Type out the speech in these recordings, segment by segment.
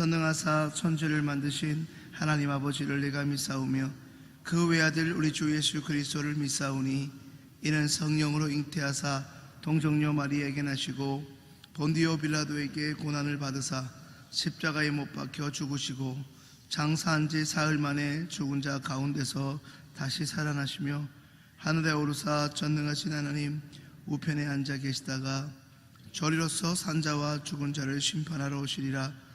전능하사 천지를 만드신 하나님 아버지를 내가 믿사오며 그 외아들 우리 주 예수 그리스도를 믿사오니 이는 성령으로 잉태하사 동정녀 마리아에게 나시고 본디오 빌라도에게 고난을 받으사 십자가에 못 박혀 죽으시고 장사한 지 사흘 만에 죽은 자 가운데서 다시 살아나시며 하늘에 오르사 전능하신 하나님 우편에 앉아 계시다가 저리로서 산자와 죽은 자를 심판하러 오시리라.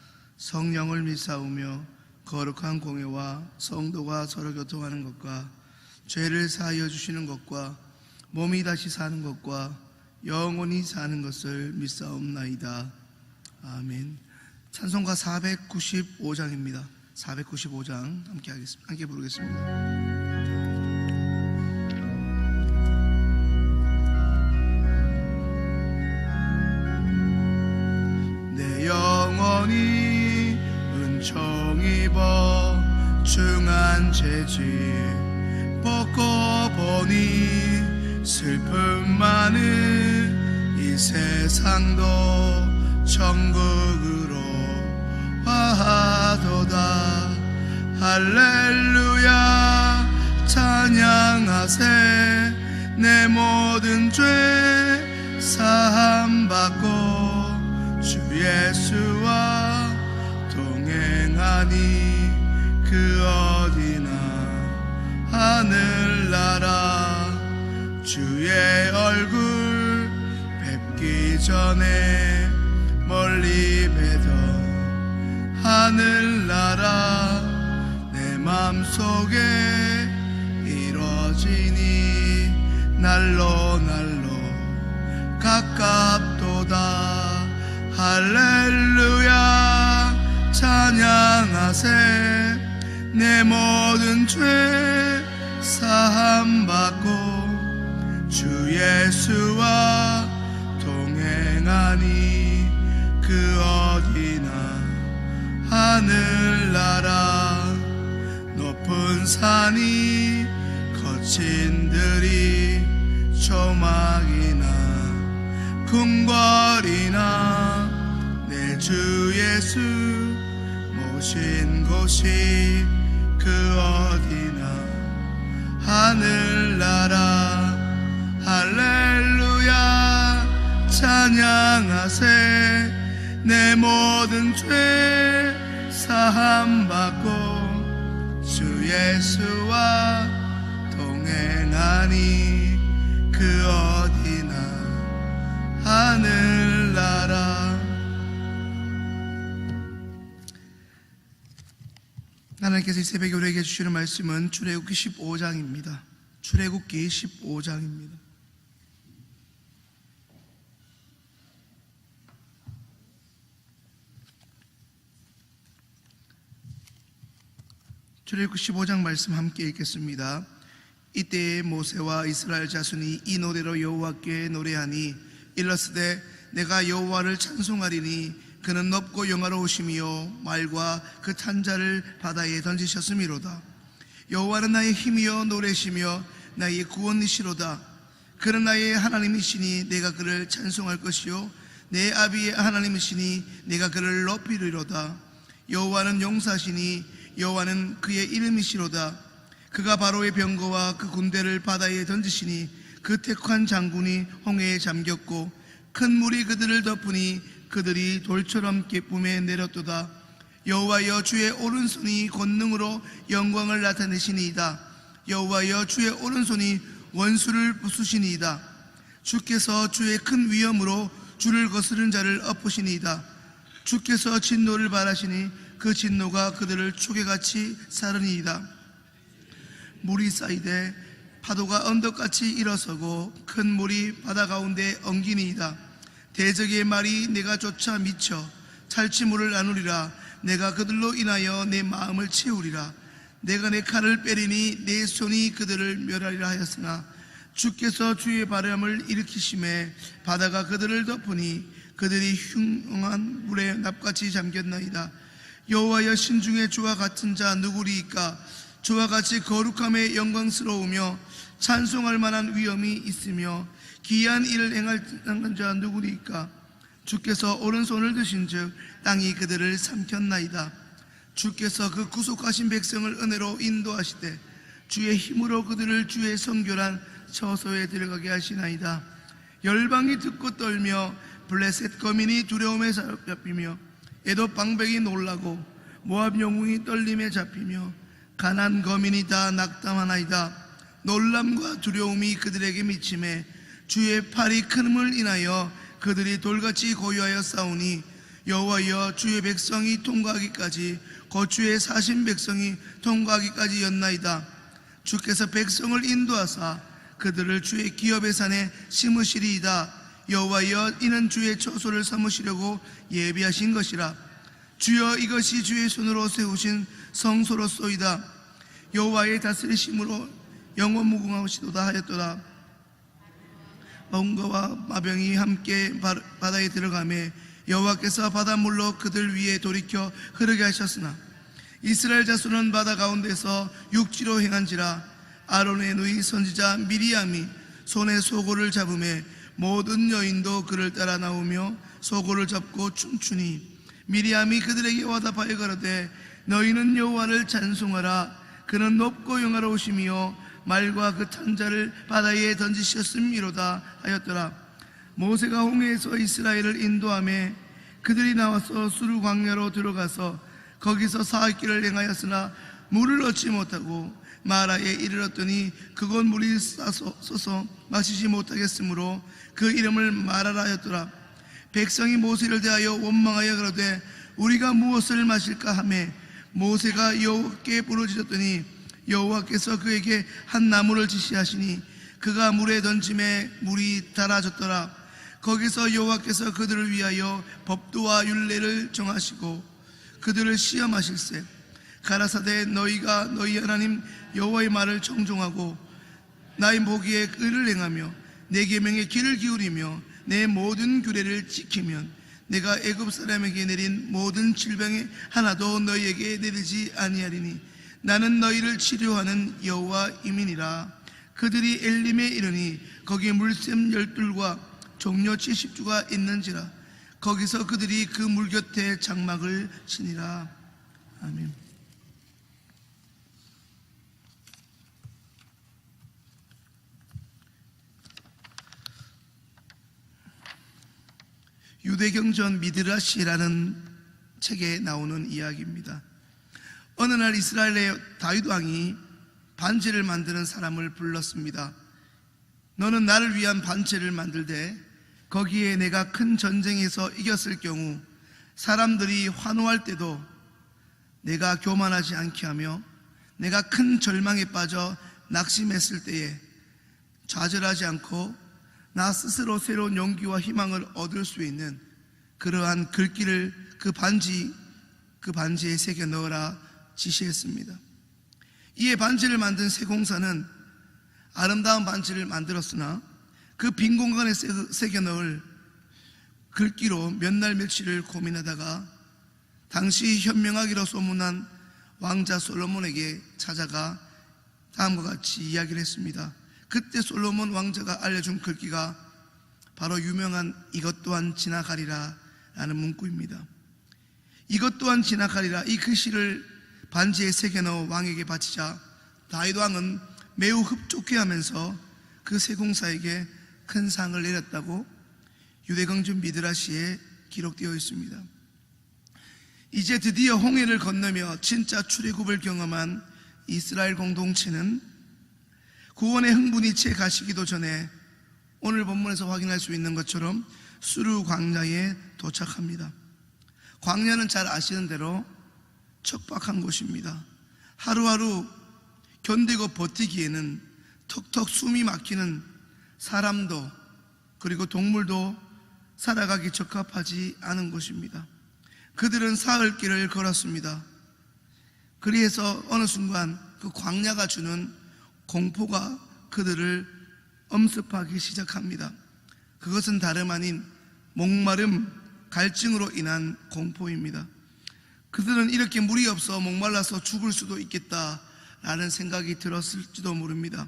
성령을 믿사오며 거룩한 공회와 성도가 서로 교통하는 것과 죄를 사하여 주시는 것과 몸이 다시 사는 것과 영원히 사는 것을 믿사옵나이다. 아멘. 찬송가 495장입니다. 495장 함께 부르겠습니다. 영원히 은총 입어 중한 죄짓 벗고 보니 슬픔 많은 이 세상도 천국으로 화하도다. 할렐루야 찬양하세. 내 모든 죄 사함받고 주 예수와 동행하니 그 어디나 하늘나라. 주의 얼굴 뵙기 전에 멀리 뵈던 하늘나라 내 맘속에 이뤄지니 날로 가깝도다. 할렐루야 찬양하세. 내 모든 죄 사함받고 주 예수와 동행하니 그 어디나 하늘나라. 높은 산이 거친 들이 조막이나 궁궐이나 내 주 예수 모신 곳이 그 어디나 하늘나라. 할렐루야 찬양하세. 내 모든 죄 사함받고 주 예수와 동행하니 그 어디나 하늘나라. 하나님께서 이 새벽에 우리에게 주시는 말씀은 출애굽기 15장입니다. 출애굽기 15장입니다. 출애굽기 15장 말씀 함께 읽겠습니다. 이때에 모세와 이스라엘 자손이 이 노래로 여호와께 노래하니 일렀으되 내가 여호와를 찬송하리니 그는 높고 영화로우시며 말과 그 탄자를 바다에 던지셨음이로다. 여호와는 나의 힘이여 노래시며 나의 구원이시로다. 그는 나의 하나님이시니 내가 그를 찬송할 것이요 내 아비의 하나님이시니 내가 그를 높이리로다. 여호와는 용사시니 여호와는 그의 이름이시로다. 그가 바로의 병거와 그 군대를 바다에 던지시니 그 택한 장군이 홍해에 잠겼고 큰 물이 그들을 덮으니 그들이 돌처럼 기쁨에 내렸도다. 여호와여 주의 오른손이 권능으로 영광을 나타내시니이다. 여호와여 주의 오른손이 원수를 부수시니이다. 주께서 주의 큰 위엄으로 주를 거스른 자를 엎으시니이다. 주께서 진노를 발하시니 그 진노가 그들을 초계같이 사르니이다. 물이 쌓이되 파도가 언덕같이 일어서고 큰 물이 바다 가운데 엉기니이다. 대적의 말이 내가 쫓아 미쳐 찰치물을 나누리라. 내가 그들로 인하여 내 마음을 채우리라. 내가 내 칼을 빼리니 내 손이 그들을 멸하리라 하였으나 주께서 주의 바람을 일으키심에 바다가 그들을 덮으니 그들이 흉흉한 물에 납같이 잠겼나이다. 여호와여 신중에 주와 같은 자 누구리이까? 주와 같이 거룩함에 영광스러우며 찬송할 만한 위엄이 있으며 기이한 일을 행할 자 누구리이까? 주께서 오른손을 드신즉 땅이 그들을 삼켰나이다. 주께서 그 구속하신 백성을 은혜로 인도하시되 주의 힘으로 그들을 주의 성결한 처소에 들어가게 하시나이다. 열방이 듣고 떨며 블레셋 거민이 두려움에 잡히며 에돔 방백이 놀라고 모압 영웅이 떨림에 잡히며 가나안 거민이 다 낙담하나이다. 놀람과 두려움이 그들에게 미치매 주의 팔이 큰음을 인하여 그들이 돌같이 고요하여 싸우니 여호와여 주의 백성이 통과하기까지 곧 주의 사신 백성이 통과하기까지 였나이다. 주께서 백성을 인도하사 그들을 주의 기업의 산에 심으시리이다. 여호와여 이는 주의 처소를 삼으시려고 예비하신 것이라. 주여 이것이 주의 손으로 세우신 성소로소이다. 여호와의 다스리심으로 영원 무궁하시도다 하였도다. 멍거와 마병이 함께 바다에 들어가매 여호와께서 바닷물로 그들 위에 돌이켜 흐르게 하셨으나 이스라엘 자손은 바다 가운데서 육지로 행한지라. 아론의 누이 선지자 미리암이 손에 소고를 잡음에 모든 여인도 그를 따라 나오며 소고를 잡고 춤추니 미리암이 그들에게 와답하여 가로되 너희는 여호와를 찬송하라. 그는 높고 영화로우시며 말과 그 탄자를 바다에 던지셨음이로다 하였더라. 모세가 홍해에서 이스라엘을 인도하며 그들이 나와서 수르 광야로 들어가서 거기서 사흘길을 행하였으나 물을 얻지 못하고 마라에 이르렀더니 그곳 물이 썩어서 마시지 못하겠으므로 그 이름을 마라라 하였더라. 백성이 모세를 대하여 원망하여 그러되 우리가 무엇을 마실까 하며 모세가 여호와께 부르짖었더니 여호와께서 그에게 한 나무를 지시하시니 그가 물에 던짐에 물이 달아졌더라. 거기서 여호와께서 그들을 위하여 법도와 율례를 정하시고 그들을 시험하실세 가라사대 너희가 너희 하나님 여호와의 말을 청종하고 나의 보기에 의를 행하며 내 계명에 귀를 기울이며 내 모든 규례를 지키면 내가 애굽 사람에게 내린 모든 질병에 하나도 너희에게 내리지 아니하리니 나는 너희를 치료하는 여호와임이니라. 그들이 엘림에 이르니 거기 물샘 12과 종려 70주가 있는지라. 거기서 그들이 그 물 곁에 장막을 치니라. 아멘. 유대경전 미드라시라는 책에 나오는 이야기입니다. 어느 날 이스라엘의 다윗 왕이 반제를 만드는 사람을 불렀습니다. 너는 나를 위한 반제를 만들되 거기에 내가 큰 전쟁에서 이겼을 경우 사람들이 환호할 때도 내가 교만하지 않게 하며 내가 큰 절망에 빠져 낙심했을 때에 좌절하지 않고 나 스스로 새로운 용기와 희망을 얻을 수 있는 그러한 글귀를 그 반지에 새겨 넣으라 지시했습니다. 이에 반지를 만든 세공사는 아름다운 반지를 만들었으나 그 빈 공간에 새겨 넣을 글귀로 몇 날 며칠을 고민하다가 당시 현명하기로 소문난 왕자 솔로몬에게 찾아가 다음과 같이 이야기를 했습니다. 그때 솔로몬 왕자가 알려준 글귀가 바로 유명한 이것 또한 지나가리라 라는 문구입니다. 이것 또한 지나가리라, 이 글씨를 반지에 새겨 넣어 왕에게 바치자 다윗 왕은 매우 흡족해하면서 그 세공사에게 큰 상을 내렸다고 유대경전 미드라시에 기록되어 있습니다. 이제 드디어 홍해를 건너며 진짜 출애굽을 경험한 이스라엘 공동체는 구원의 흥분이 채 가시기도 전에 오늘 본문에서 확인할 수 있는 것처럼 수르 광야에 도착합니다. 광야는 잘 아시는 대로 척박한 곳입니다. 하루하루 견디고 버티기에는 턱턱 숨이 막히는 사람도 그리고 동물도 살아가기 적합하지 않은 곳입니다. 그들은 사흘길을 걸었습니다. 그래서 어느 순간 그 광야가 주는 공포가 그들을 엄습하기 시작합니다. 그것은 다름 아닌 목마름, 갈증으로 인한 공포입니다. 그들은 이렇게 물이 없어 목말라서 죽을 수도 있겠다라는 생각이 들었을지도 모릅니다.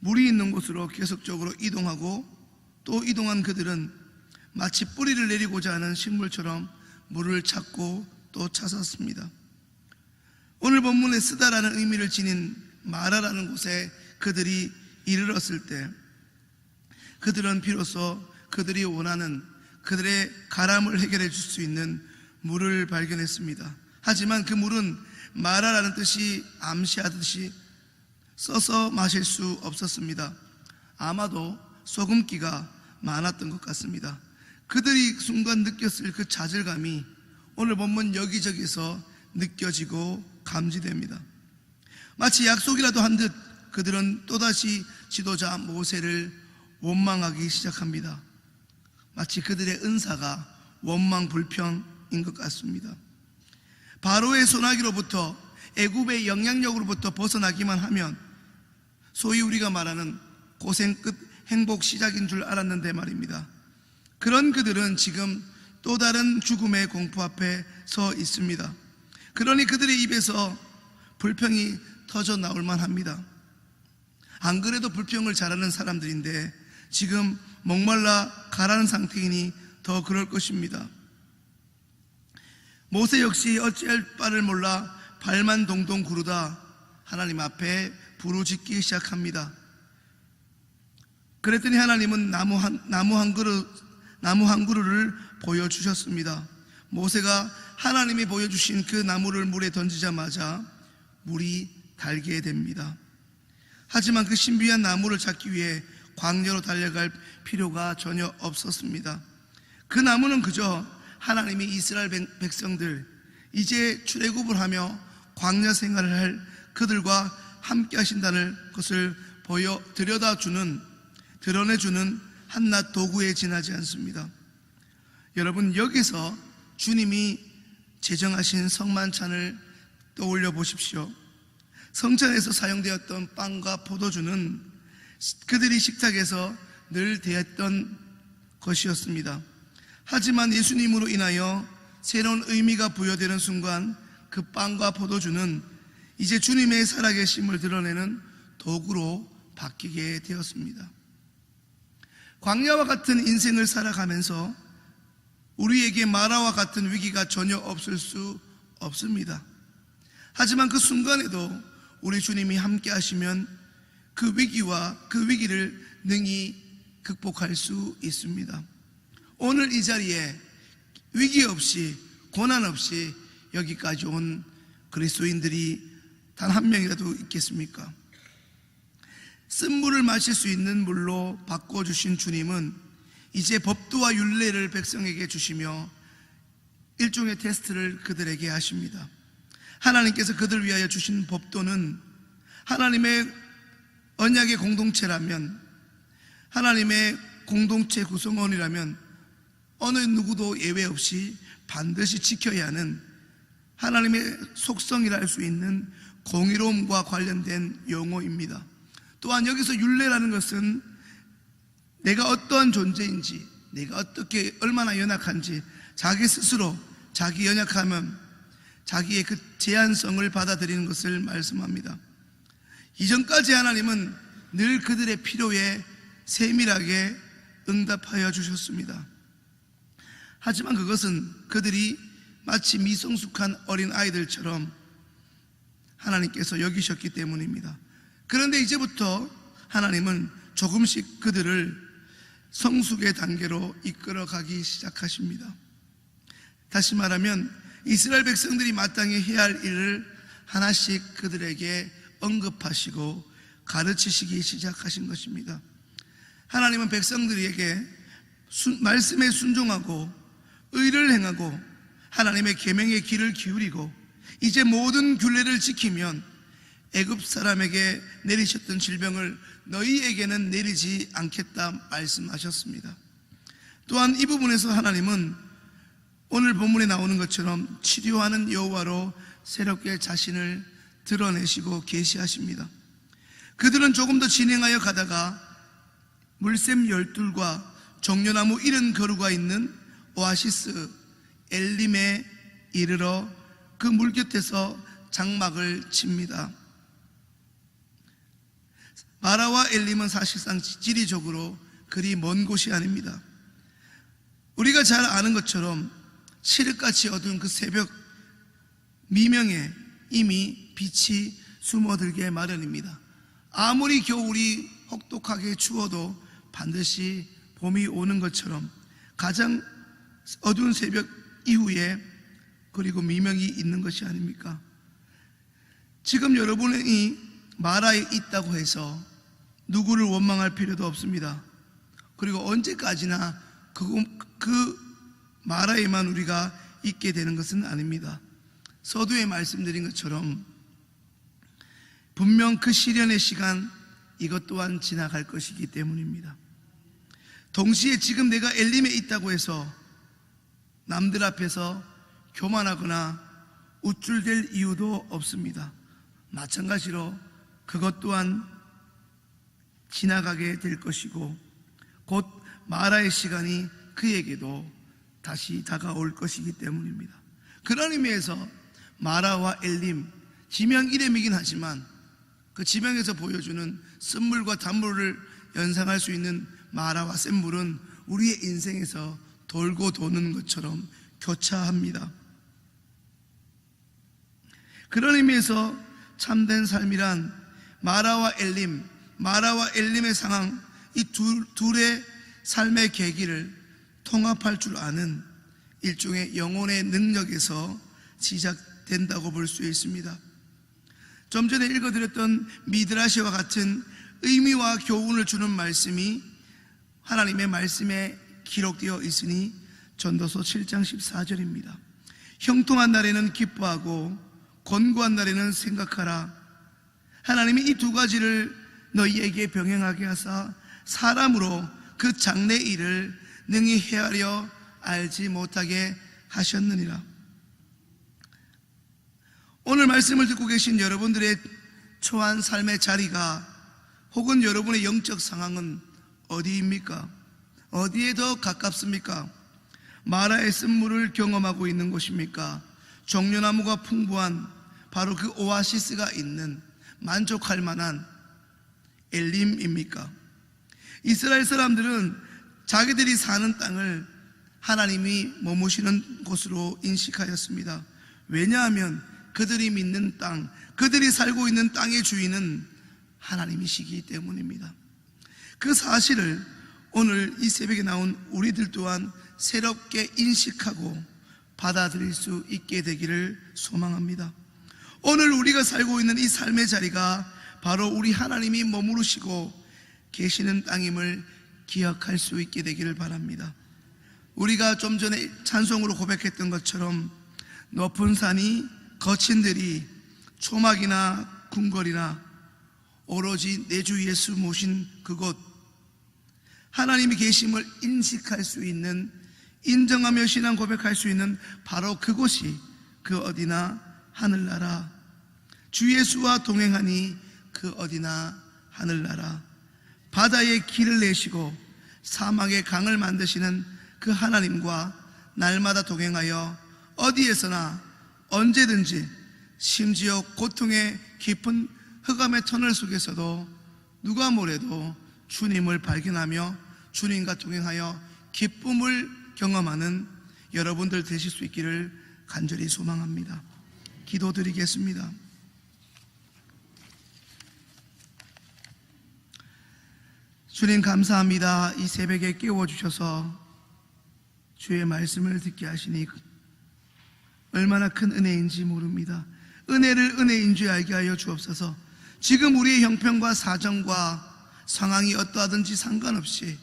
물이 있는 곳으로 계속적으로 이동하고 또 이동한 그들은 마치 뿌리를 내리고자 하는 식물처럼 물을 찾고 또 찾았습니다. 오늘 본문에 쓰다라는 의미를 지닌 마라라는 곳에 그들이 이르렀을 때 그들은 비로소 그들이 원하는 그들의 가람을 해결해 줄 수 있는 물을 발견했습니다. 하지만 그 물은 마라라는 뜻이 암시하듯이 써서 마실 수 없었습니다. 아마도 소금기가 많았던 것 같습니다. 그들이 순간 느꼈을 그 좌절감이 오늘 본문 여기저기서 느껴지고 감지됩니다. 마치 약속이라도 한 듯 그들은 또다시 지도자 모세를 원망하기 시작합니다. 마치 그들의 은사가 원망 불평인 것 같습니다. 바로의 소나기로부터 애굽의 영향력으로부터 벗어나기만 하면 소위 우리가 말하는 고생 끝 행복 시작인 줄 알았는데 말입니다. 그런 그들은 지금 또 다른 죽음의 공포 앞에 서 있습니다. 그러니 그들의 입에서 불평이 터져 나올 만합니다. 안 그래도 불평을 잘하는 사람들인데 지금 목말라 가라는 상태이니 더 그럴 것입니다. 모세 역시 어찌할 바를 몰라 발만 동동 구르다 하나님 앞에 부르짖기 시작합니다. 그랬더니 하나님은 나무 한 그루를 보여주셨습니다. 모세가 하나님이 보여주신 그 나무를 물에 던지자마자 물이 달게 됩니다. 하지만 그 신비한 나무를 찾기 위해 광야로 달려갈 필요가 전혀 없었습니다. 그 나무는 그저 하나님이 이스라엘 백성들 이제 출애굽을 하며 광야 생활을 할 그들과 함께 하신다는 것을 드러내주는 한낱 도구에 지나지 않습니다. 여러분, 여기서 주님이 제정하신 성만찬을 떠올려 보십시오. 성찬에서 사용되었던 빵과 포도주는 그들이 식탁에서 늘 대했던 것이었습니다. 하지만 예수님으로 인하여 새로운 의미가 부여되는 순간 그 빵과 포도주는 이제 주님의 살아계심을 드러내는 도구로 바뀌게 되었습니다. 광야와 같은 인생을 살아가면서 우리에게 마라와 같은 위기가 전혀 없을 수 없습니다. 하지만 그 순간에도 우리 주님이 함께 하시면 그 위기를 능히 극복할 수 있습니다. 오늘 이 자리에 위기 없이 고난 없이 여기까지 온 그리스도인들이 단 한 명이라도 있겠습니까? 쓴물을 마실 수 있는 물로 바꿔주신 주님은 이제 법도와 율례를 백성에게 주시며 일종의 테스트를 그들에게 하십니다. 하나님께서 그들을 위하여 주신 법도는 하나님의 언약의 공동체라면, 하나님의 공동체 구성원이라면 어느 누구도 예외 없이 반드시 지켜야 하는 하나님의 속성이라 할 수 있는 공의로움과 관련된 용어입니다. 또한 여기서 율례라는 것은 내가 어떠한 존재인지, 내가 어떻게 얼마나 연약한지 자기 스스로 자기 연약함은 자기의 그 제한성을 받아들이는 것을 말씀합니다. 이전까지 하나님은 늘 그들의 필요에 세밀하게 응답하여 주셨습니다. 하지만 그것은 그들이 마치 미성숙한 어린 아이들처럼 하나님께서 여기셨기 때문입니다. 그런데 이제부터 하나님은 조금씩 그들을 성숙의 단계로 이끌어가기 시작하십니다. 다시 말하면 이스라엘 백성들이 마땅히 해야 할 일을 하나씩 그들에게 언급하시고 가르치시기 시작하신 것입니다. 하나님은 백성들에게 말씀에 순종하고 의를 행하고 하나님의 계명의 귀를 기울이고 이제 모든 규례를 지키면 애굽 사람에게 내리셨던 질병을 너희에게는 내리지 않겠다 말씀하셨습니다. 또한 이 부분에서 하나님은 오늘 본문에 나오는 것처럼 치료하는 여호와로 새롭게 자신을 드러내시고 계시하십니다. 그들은 조금 더 진행하여 가다가 물샘 12과 종려나무 70그루가 있는 오아시스 엘림에 이르러 그 물 곁에서 장막을 칩니다. 마라와 엘림은 사실상 지리적으로 그리 먼 곳이 아닙니다. 우리가 잘 아는 것처럼 칠흑같이 어두운 그 새벽 미명에 이미 빛이 숨어들게 마련입니다. 아무리 겨울이 혹독하게 추워도 반드시 봄이 오는 것처럼 가장 어두운 새벽 이후에 그리고 미명이 있는 것이 아닙니까? 지금 여러분이 마라에 있다고 해서 누구를 원망할 필요도 없습니다. 그리고 언제까지나 그 마라에만 우리가 있게 되는 것은 아닙니다. 서두에 말씀드린 것처럼 분명 그 시련의 시간 이것 또한 지나갈 것이기 때문입니다. 동시에 지금 내가 엘림에 있다고 해서 남들 앞에서 교만하거나 우쭐댈 이유도 없습니다. 마찬가지로 그것 또한 지나가게 될 것이고 곧 마라의 시간이 그에게도 다시 다가올 것이기 때문입니다. 그런 의미에서 마라와 엘림, 지명 이름이긴 하지만 그 지명에서 보여주는 쓴물과 단물을 연상할 수 있는 마라와 센물은 우리의 인생에서 돌고 도는 것처럼 교차합니다. 그런 의미에서 참된 삶이란 마라와 엘림의 상황, 이 둘의 삶의 계기를 통합할 줄 아는 일종의 영혼의 능력에서 시작된다고 볼 수 있습니다. 좀 전에 읽어드렸던 미드라시와 같은 의미와 교훈을 주는 말씀이 하나님의 말씀에 기록되어 있으니 전도서 7장 14절입니다. 형통한 날에는 기뻐하고 권고한 날에는 생각하라. 하나님이 이 두 가지를 너희에게 병행하게 하사 사람으로 그 장래 일을 능히 헤아려 알지 못하게 하셨느니라. 오늘 말씀을 듣고 계신 여러분들의 초한 삶의 자리가 혹은 여러분의 영적 상황은 어디입니까? 어디에 더 가깝습니까? 마라의 쓴물을 경험하고 있는 곳입니까? 종려나무가 풍부한 바로 그 오아시스가 있는 만족할 만한 엘림입니까? 이스라엘 사람들은 자기들이 사는 땅을 하나님이 머무시는 곳으로 인식하였습니다. 왜냐하면 그들이 믿는 땅, 그들이 살고 있는 땅의 주인은 하나님이시기 때문입니다. 그 사실을 오늘 이 새벽에 나온 우리들 또한 새롭게 인식하고 받아들일 수 있게 되기를 소망합니다. 오늘 우리가 살고 있는 이 삶의 자리가 바로 우리 하나님이 머무르시고 계시는 땅임을 기억할 수 있게 되기를 바랍니다. 우리가 좀 전에 찬송으로 고백했던 것처럼 높은 산이 거친 들이 초막이나 궁궐이나 오로지 내 주 예수 모신 그곳, 하나님이 계심을 인식할 수 있는, 인정하며 신앙 고백할 수 있는 바로 그곳이 그 어디나 하늘나라, 주 예수와 동행하니 그 어디나 하늘나라, 바다에 길을 내시고 사막에 강을 만드시는 그 하나님과 날마다 동행하여 어디에서나 언제든지 심지어 고통의 깊은 흑암의 터널 속에서도 누가 뭐래도 주님을 발견하며 주님과 동행하여 기쁨을 경험하는 여러분들 되실 수 있기를 간절히 소망합니다. 기도드리겠습니다. 주님 감사합니다. 이 새벽에 깨워주셔서 주의 말씀을 듣게 하시니 얼마나 큰 은혜인지 모릅니다. 은혜를 은혜인 줄 알게 하여 주옵소서. 지금 우리의 형편과 사정과 상황이 어떠하든지 상관없이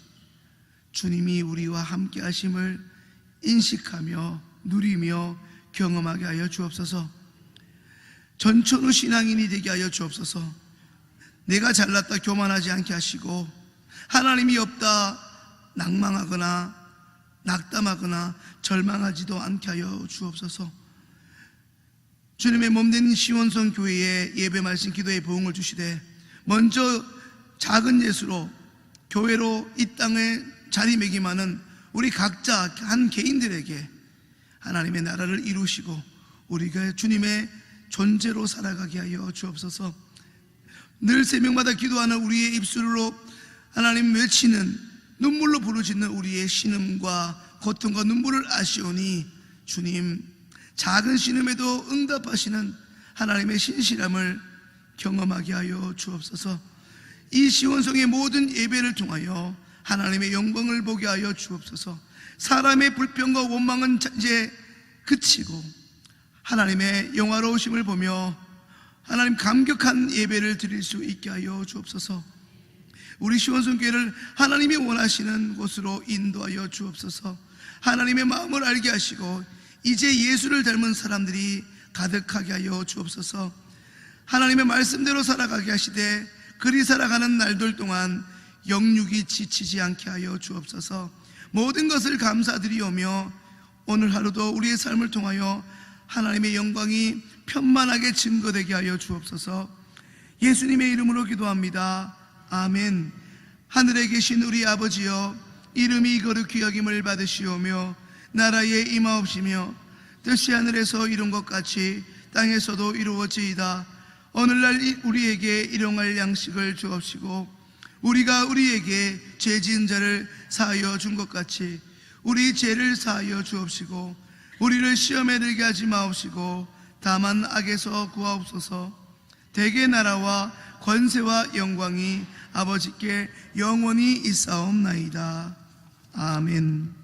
주님이 우리와 함께 하심을 인식하며 누리며 경험하게 하여 주옵소서. 전천후 신앙인이 되게 하여 주옵소서. 내가 잘났다 교만하지 않게 하시고 하나님이 없다 낭망하거나 낙담하거나 절망하지도 않게 하여 주옵소서. 주님의 몸된 시원성 교회에 예배 말씀 기도의 부흥을 주시되 먼저 작은 예수로 교회로 이 땅에 자리매김하는 우리 각자 한 개인들에게 하나님의 나라를 이루시고 우리가 주님의 존재로 살아가게 하여 주옵소서. 늘 새벽마다 기도하는 우리의 입술로 하나님 외치는, 눈물로 부르짖는 우리의 신음과 고통과 눈물을 아시오니 주님, 작은 신음에도 응답하시는 하나님의 신실함을 경험하게 하여 주옵소서. 이 시온성의 모든 예배를 통하여 하나님의 영광을 보게 하여 주옵소서. 사람의 불평과 원망은 이제 그치고 하나님의 영화로우심을 보며 하나님 감격한 예배를 드릴 수 있게 하여 주옵소서. 우리 시온성교회를 하나님이 원하시는 곳으로 인도하여 주옵소서. 하나님의 마음을 알게 하시고 이제 예수를 닮은 사람들이 가득하게 하여 주옵소서. 하나님의 말씀대로 살아가게 하시되 그리 살아가는 날들 동안 영육이 지치지 않게 하여 주옵소서. 모든 것을 감사드리오며 오늘 하루도 우리의 삶을 통하여 하나님의 영광이 편만하게 증거되게 하여 주옵소서. 예수님의 이름으로 기도합니다. 아멘. 하늘에 계신 우리 아버지여, 이름이 거룩히 여김을 받으시오며 나라에 임하옵시며 뜻이 하늘에서 이룬 것 같이 땅에서도 이루어지이다. 오늘날 우리에게 일용할 양식을 주옵시고 우리가 우리에게 죄 지은 자를 사하여 준 것 같이 우리 죄를 사하여 주옵시고 우리를 시험에 들게 하지 마옵시고 다만 악에서 구하옵소서. 대개 나라와 권세와 영광이 아버지께 영원히 있사옵나이다. 아멘.